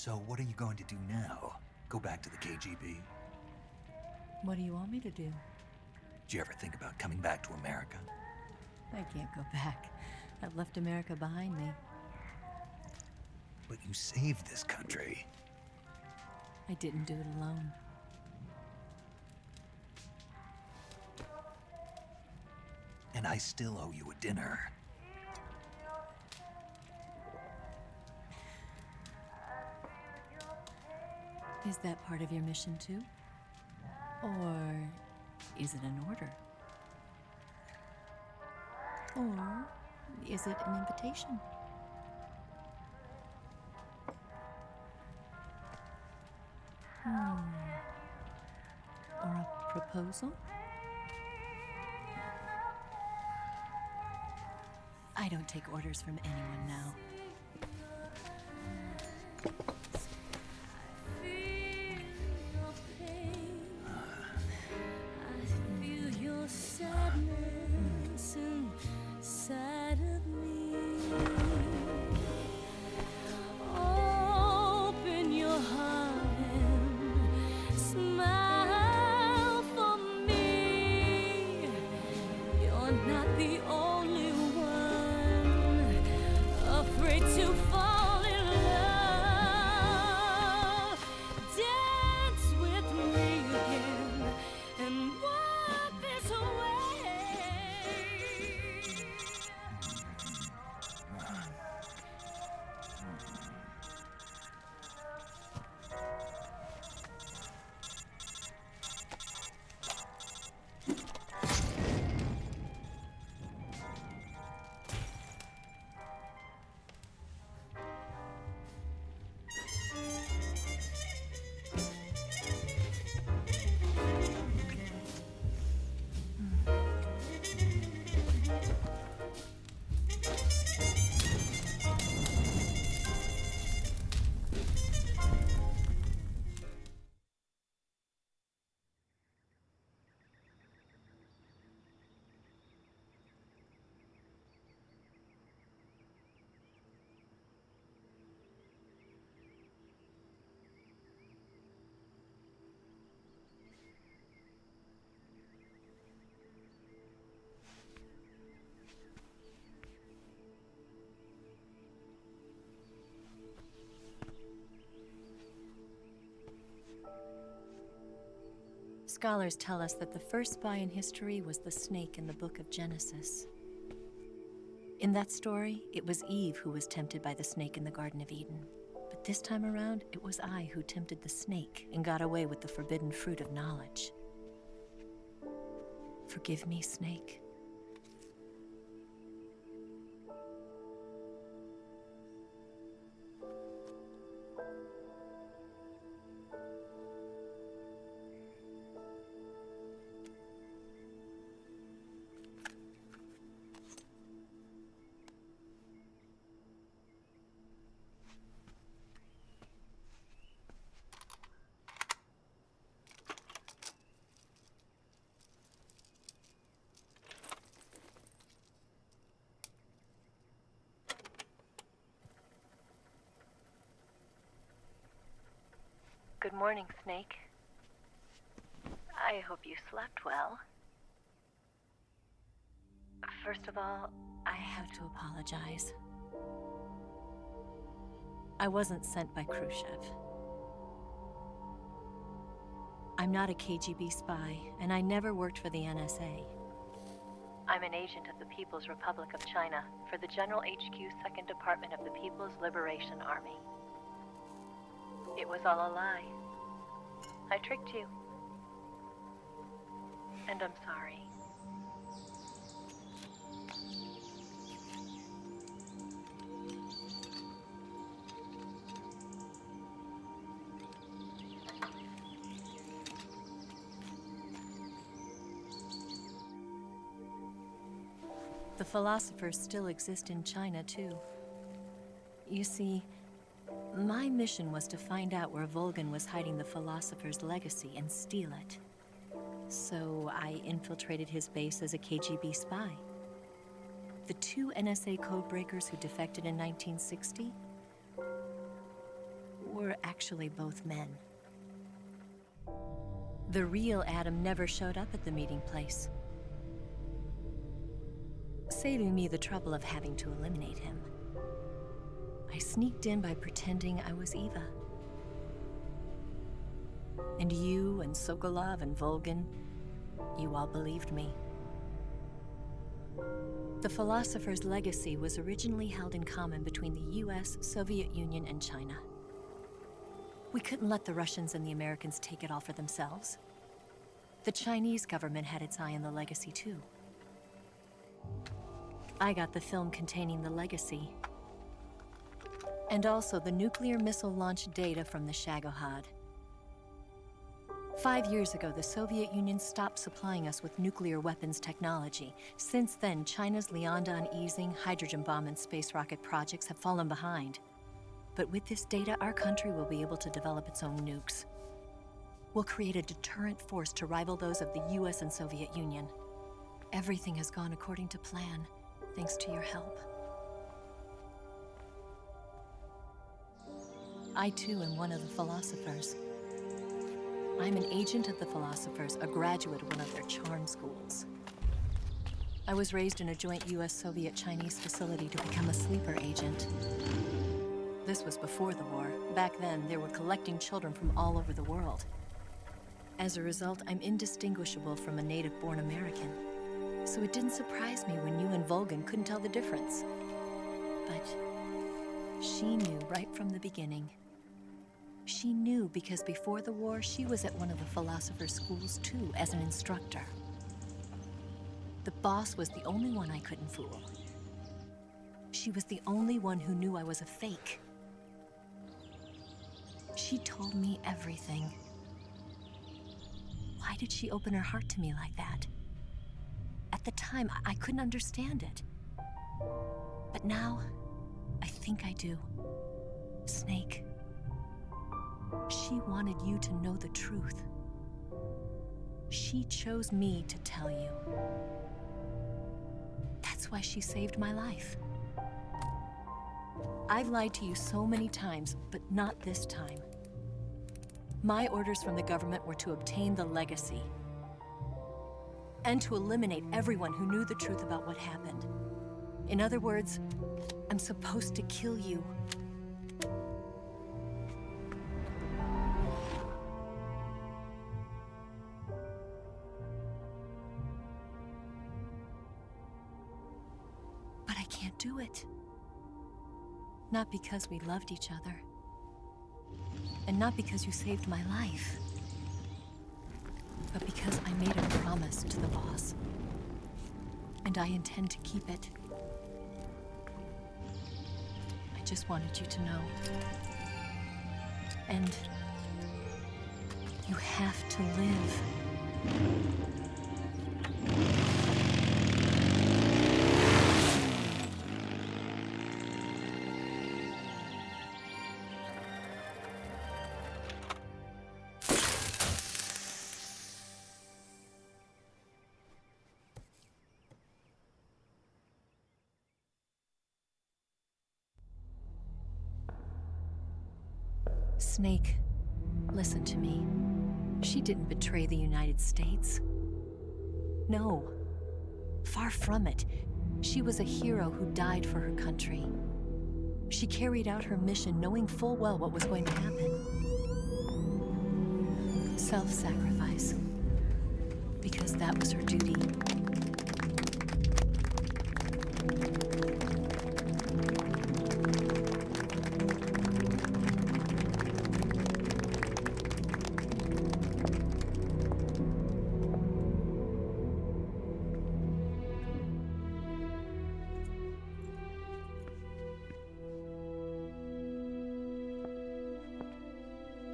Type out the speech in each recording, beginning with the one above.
So what are you going to do now? Go back to the KGB? What do you want me to do? Did you ever think about coming back to America? I can't go back. I've left America behind me. But you saved this country. I didn't do it alone. And I still owe you a dinner. Is that part of your mission too? Or is it an order? Or is it an invitation? Or a proposal? I don't take orders from anyone now. Sadness inside of me. Open your heart and smile for me. You're not the only one afraid to fall in love. Dance with me again and walk this way. Scholars tell us that the first spy in history was the snake in the book of Genesis. In that story, it was Eve who was tempted by the snake in the Garden of Eden. But this time around, it was I who tempted the snake and got away with the forbidden fruit of knowledge. Forgive me, snake. Good morning, Snake. I hope you slept well. First of all, I have to apologize. I wasn't sent by Khrushchev. I'm not a KGB spy, and I never worked for the NSA. I'm an agent of the People's Republic of China for the General HQ 2nd Department of the People's Liberation Army. It was all a lie. I tricked you. And I'm sorry. The philosophers still exist in China, too. You see, my mission was to find out where Volgan was hiding the philosopher's legacy and steal it. So I infiltrated his base as a KGB spy. The two NSA codebreakers who defected in 1960 were were actually both men. The real Adam never showed up at the meeting place, saving me the trouble of having to eliminate him. I sneaked in by pretending I was Eva. And you and Sokolov and Volgan, you all believed me. The philosopher's legacy was originally held in common between the US, Soviet Union, and China. We couldn't let the Russians and the Americans take it all for themselves. The Chinese government had its eye on the legacy too. I got the film containing the legacy, and also the nuclear missile launch data from the Shagohod. 5 years ago, the Soviet Union stopped supplying us with nuclear weapons technology. Since then, China's Liaodong easing, hydrogen bomb, and space rocket projects have fallen behind. But with this data, our country will be able to develop its own nukes. We'll create a deterrent force to rival those of the US and Soviet Union. Everything has gone according to plan, thanks to your help. I too am one of the philosophers. I'm an agent of the philosophers, a graduate of one of their charm schools. I was raised in a joint US-Soviet-Chinese facility to become a sleeper agent. This was before the war. Back then, they were collecting children from all over the world. As a result, I'm indistinguishable from a native-born American. So it didn't surprise me when you and Volgan couldn't tell the difference. But she knew right from the beginning. She knew because before the war, she was at one of the philosopher's schools too, as an instructor. The boss was the only one I couldn't fool. She was the only one who knew I was a fake. She told me everything. Why did she open her heart to me like that? At the time, I couldn't understand it. But now, I think I do. Snake. She wanted you to know the truth. She chose me to tell you. That's why she saved my life. I've lied to you so many times, but not this time. My orders from the government were to obtain the legacy and to eliminate everyone who knew the truth about what happened. In other words, I'm supposed to kill you. But I can't do it. Not because we loved each other. And not because you saved my life. But because I made a promise to the boss. And I intend to keep it. I just wanted you to know. And you have to live. Snake, listen to me. She didn't betray the United States. No, far from it. She was a hero who died for her country. She carried out her mission knowing full well what was going to happen. Self-sacrifice. Because that was her duty.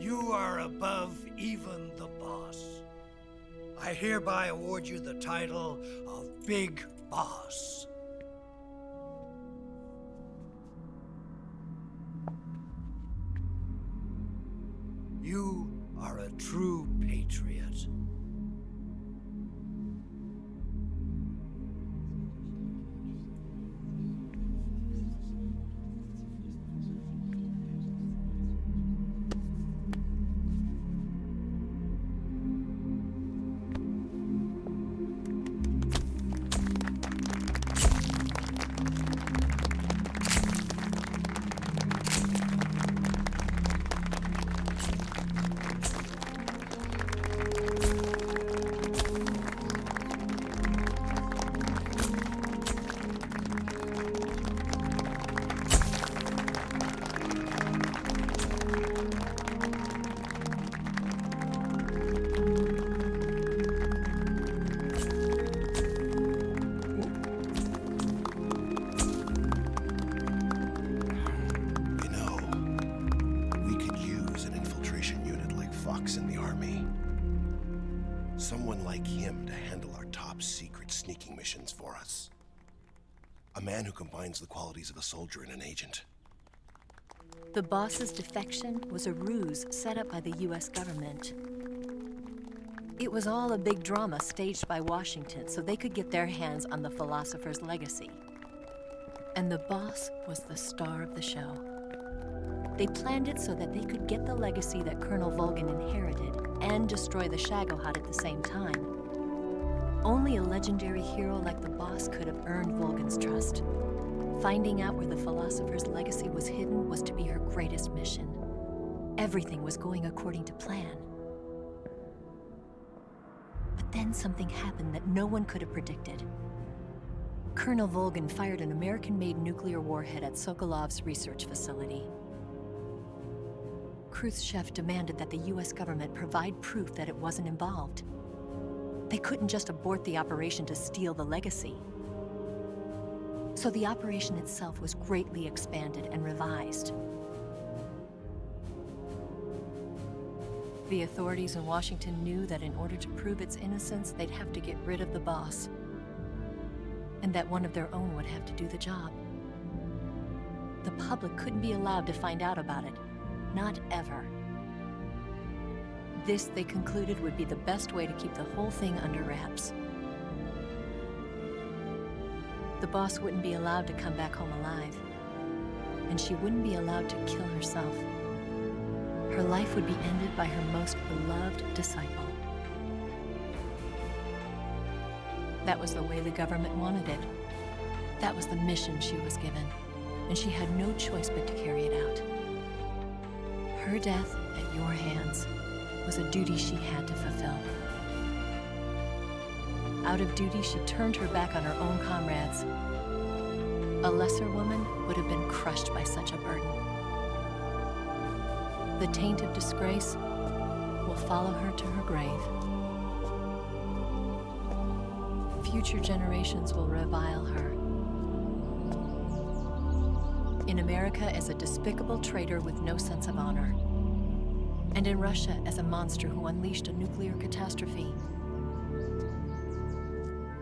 You are above even the boss. I hereby award you the title of Big Boss. You are a true patriot. to handle our top secret sneaking missions for us. A man who combines the qualities of a soldier and an agent. The boss's defection was a ruse set up by the US government. It was all a big drama staged by Washington so they could get their hands on the philosopher's legacy. And the boss was the star of the show. They planned it so that they could get the legacy that Colonel Volgin inherited and destroy the Shagohod at the same time. Only a legendary hero like the boss could have earned Volgin's trust. Finding out where the philosopher's legacy was hidden was to be her greatest mission. Everything was going according to plan. But then something happened that no one could have predicted. Colonel Volgin fired an American-made nuclear warhead at Sokolov's research facility. Khrushchev demanded that the US government provide proof that it wasn't involved. They couldn't just abort the operation to steal the legacy. So the operation itself was greatly expanded and revised. The authorities in Washington knew that in order to prove its innocence, they'd have to get rid of the boss, and that one of their own would have to do the job. The public couldn't be allowed to find out about it, not ever. This, they concluded, would be the best way to keep the whole thing under wraps. The boss wouldn't be allowed to come back home alive, and she wouldn't be allowed to kill herself. Her life would be ended by her most beloved disciple. That was the way the government wanted it. That was the mission she was given, and she had no choice but to carry it out. Her death at your hands was a duty she had to fulfill. Out of duty, she turned her back on her own comrades. A lesser woman would have been crushed by such a burden. The taint of disgrace will follow her to her grave. Future generations will revile her. In America as a despicable traitor with no sense of honor. And in Russia as a monster who unleashed a nuclear catastrophe.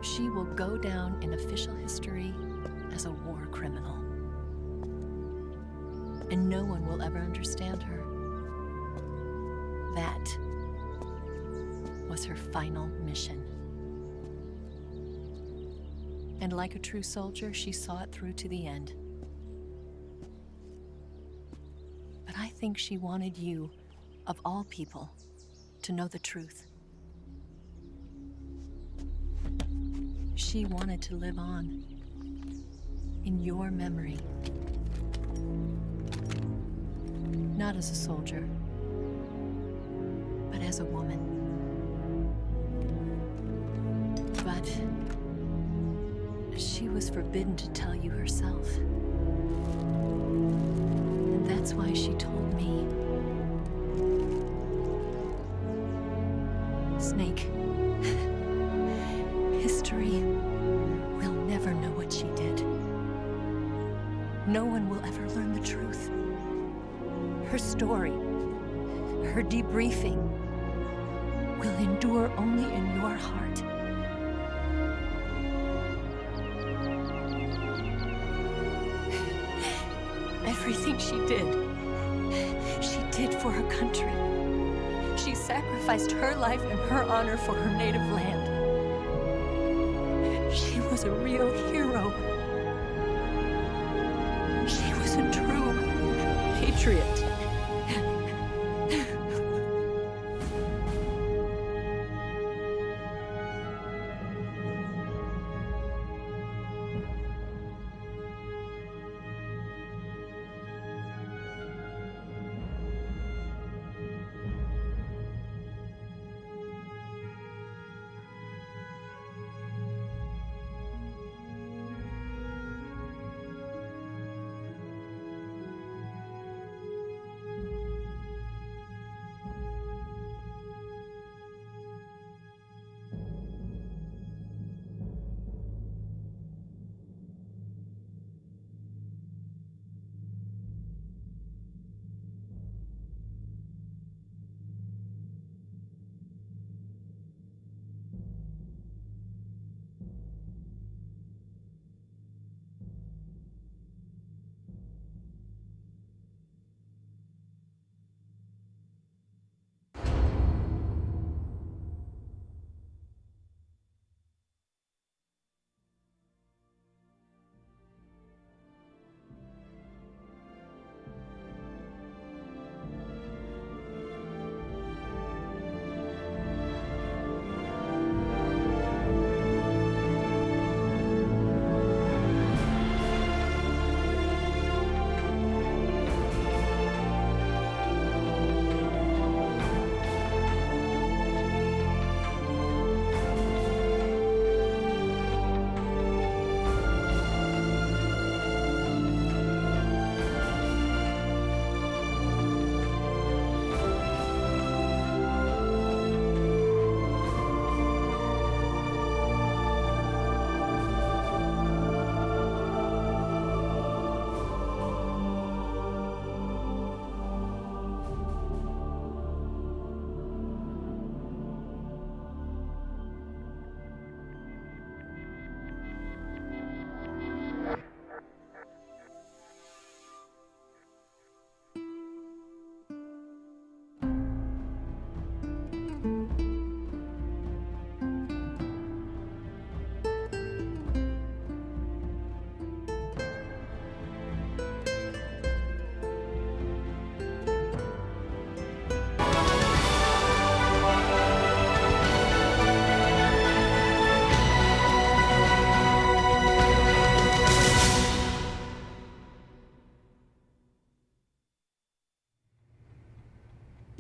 She will go down in official history as a war criminal. And no one will ever understand her. That was her final mission. And like a true soldier, she saw it through to the end. But I think she wanted you, of all people, to know the truth. She wanted to live on in your memory. Not as a soldier, but as a woman. But she was forbidden to tell you herself. And that's why she told me. Snake, history will never know what she did. No one will ever learn the truth. Her story, her debriefing, will endure only in your heart. Everything she did for her country. She sacrificed her life and her honor for her native land. She was a real hero. She was a true patriot.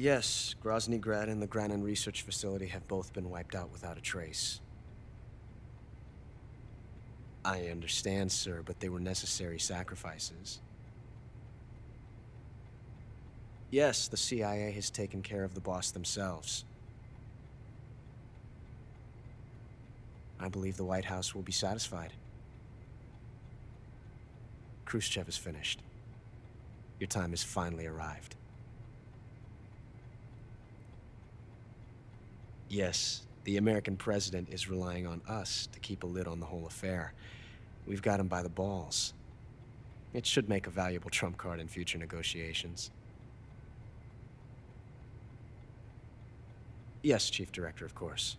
Yes, Grozny Grad and the Granin Research Facility have both been wiped out without a trace. I understand, sir, but they were necessary sacrifices. Yes, the CIA has taken care of the boss themselves. I believe the White House will be satisfied. Khrushchev is finished. Your time has finally arrived. Yes, the American president is relying on us to keep a lid on the whole affair. We've got him by the balls. It should make a valuable trump card in future negotiations. Yes, Chief Director, of course.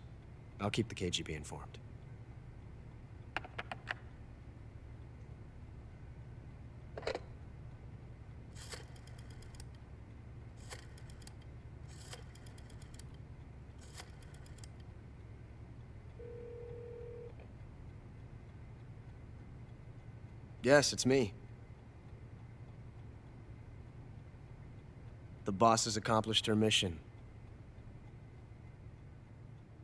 I'll keep the KGB informed. Yes, it's me. The boss has accomplished her mission.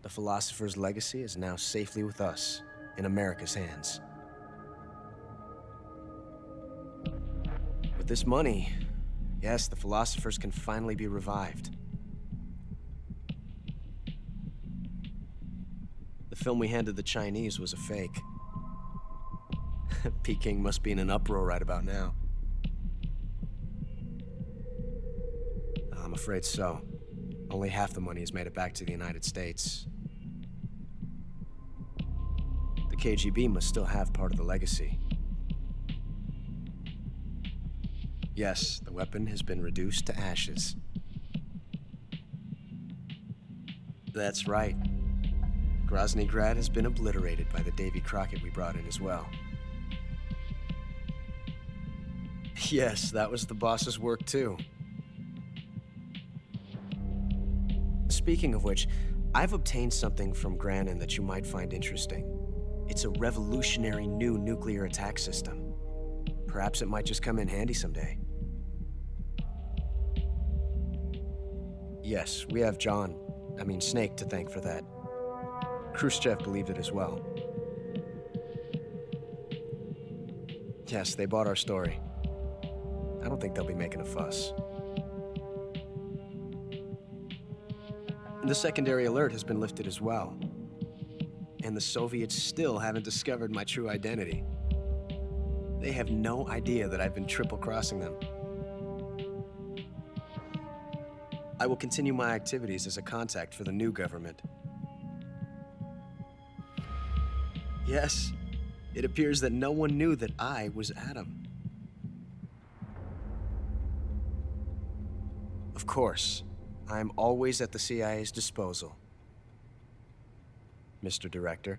The philosopher's legacy is now safely with us, in America's hands. With this money, yes, the philosophers can finally be revived. The film we handed the Chinese was a fake. Peking must be in an uproar right about now. I'm afraid so. Only half the money has made it back to the United States. The KGB must still have part of the legacy. Yes, the weapon has been reduced to ashes. That's right. Grozny Grad has been obliterated by the Davy Crockett we brought in as well. Yes, that was the boss's work too. Speaking of which, I've obtained something from Granin that you might find interesting. It's a revolutionary new nuclear attack system. Perhaps it might just come in handy someday. Yes, we have Snake to thank for that. Khrushchev believed it as well. Yes, they bought our story. I don't think they'll be making a fuss. The secondary alert has been lifted as well. And the Soviets still haven't discovered my true identity. They have no idea that I've been triple-crossing them. I will continue my activities as a contact for the new government. Yes, it appears that no one knew that I was Adam. Of course, I'm always at the CIA's disposal, Mr. Director.